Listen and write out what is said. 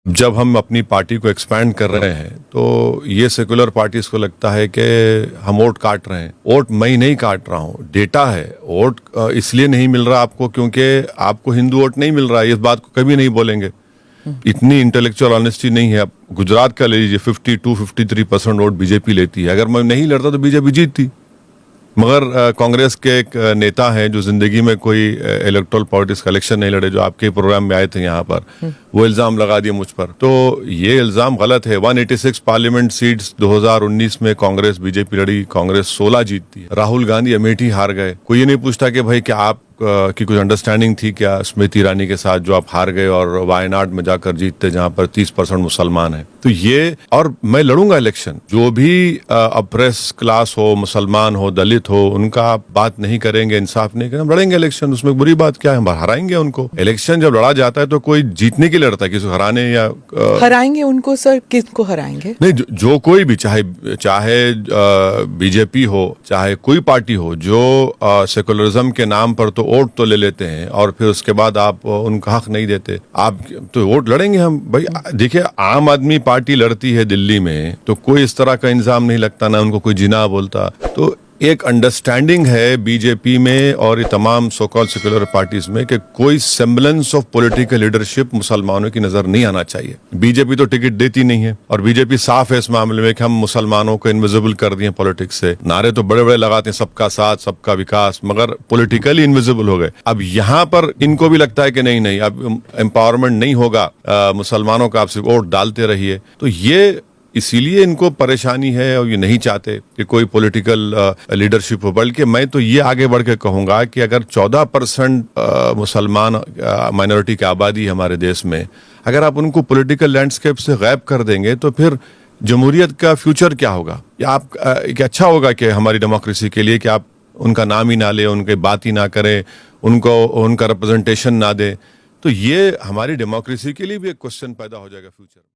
जब हम अपनी पार्टी को एक्सपैंड कर रहे हैं तो ये सेकुलर पार्टीज को लगता है कि हम वोट काट रहे हैं। वोट मैं नहीं काट रहा हूँ, डेटा है। वोट इसलिए नहीं मिल रहा आपको क्योंकि आपको हिंदू वोट नहीं मिल रहा है, इस बात को कभी नहीं बोलेंगे। इतनी इंटेलेक्चुअल ऑनेस्टी नहीं है। अब गुजरात का ले लीजिए, 52-53% वोट बीजेपी लेती है। अगर मैं नहीं लड़ता तो बीजेपी जीतती। मगर कांग्रेस के एक नेता हैं जो जिंदगी में कोई इलेक्टोरल पॉलिटिक्स का इलेक्शन नहीं लड़े, जो आपके प्रोग्राम में आए थे यहाँ पर, वो इल्जाम लगा दिए मुझ पर। तो ये इल्जाम गलत है। 186 पार्लियामेंट सीट्स 2019 में कांग्रेस बीजेपी लड़ी, कांग्रेस 16 जीतती है। राहुल गांधी अमेठी हार गए। कोई ये नहीं पूछता कि भाई क्या आप की कुछ अंडरस्टैंडिंग थी क्या स्मृति ईरानी के साथ जो आप हार गए और वायनाड में जाकर जीतते जहां पर 30% मुसलमान हैं। तो ये, और मैं लड़ूंगा इलेक्शन। जो भी अप्रेस क्लास हो, मुसलमान हो, दलित हो, उनका आप बात नहीं करेंगे, इंसाफ नहीं करेंगे, हम लड़ेंगे इलेक्शन। उसमें बुरी बात क्या है? हम हराएंगे उनको। इलेक्शन जब लड़ा जाता है तो कोई जीतने के लिए लड़ता है, किसी को हराने या हराएंगे उनको। सर किसको हराएंगे? नहीं, जो कोई भी, चाहे बीजेपी हो, चाहे कोई पार्टी हो, जो सेकुलरिज्म के नाम पर तो वोट तो ले लेते हैं और फिर उसके बाद आप उनका हक नहीं देते। आप तो वोट लड़ेंगे हम। भाई देखिए, आम आदमी पार्टी लड़ती है दिल्ली में तो कोई इस तरह का इंजाम नहीं लगता, ना उनको कोई जिना बोलता। तो एक अंडरस्टैंडिंग है बीजेपी में और ये तमाम सो कॉल्ड सेक्युलर पार्टीज में कि कोई सेम्बलेंस ऑफ पॉलिटिकल लीडरशिप मुसलमानों की नजर नहीं आना चाहिए। बीजेपी तो टिकट देती नहीं है और बीजेपी साफ है इस मामले में कि हम मुसलमानों को इनविजिबल कर दिए पॉलिटिक्स से। नारे तो बड़े बड़े लगाते हैं, सबका साथ, सबका विकास, मगर पॉलिटिकली इनविजिबल हो गए। अब यहाँ पर इनको भी लगता है कि नहीं, अब एम्पावरमेंट नहीं होगा मुसलमानों का, आप सिर्फ वोट डालते रहिए। तो ये इसीलिए इनको परेशानी है और ये नहीं चाहते कि कोई पॉलिटिकल लीडरशिप हो। बल्कि मैं तो ये आगे बढ़ के कहूंगा कि अगर 14% मुसलमान माइनॉरिटी की आबादी है हमारे देश में, अगर आप उनको पॉलिटिकल लैंडस्केप से गायब कर देंगे तो फिर जमहूरियत का फ्यूचर क्या होगा? या आप क्या अच्छा होगा कि हमारी डेमोक्रेसी के लिए कि आप उनका नाम ही ना लें, उनकी बात ही ना करें, उनको उनका रिप्रेजेंटेशन ना दें? तो ये हमारी डेमोक्रेसी के लिए भी एक क्वेश्चन पैदा हो जाएगा फ्यूचर में।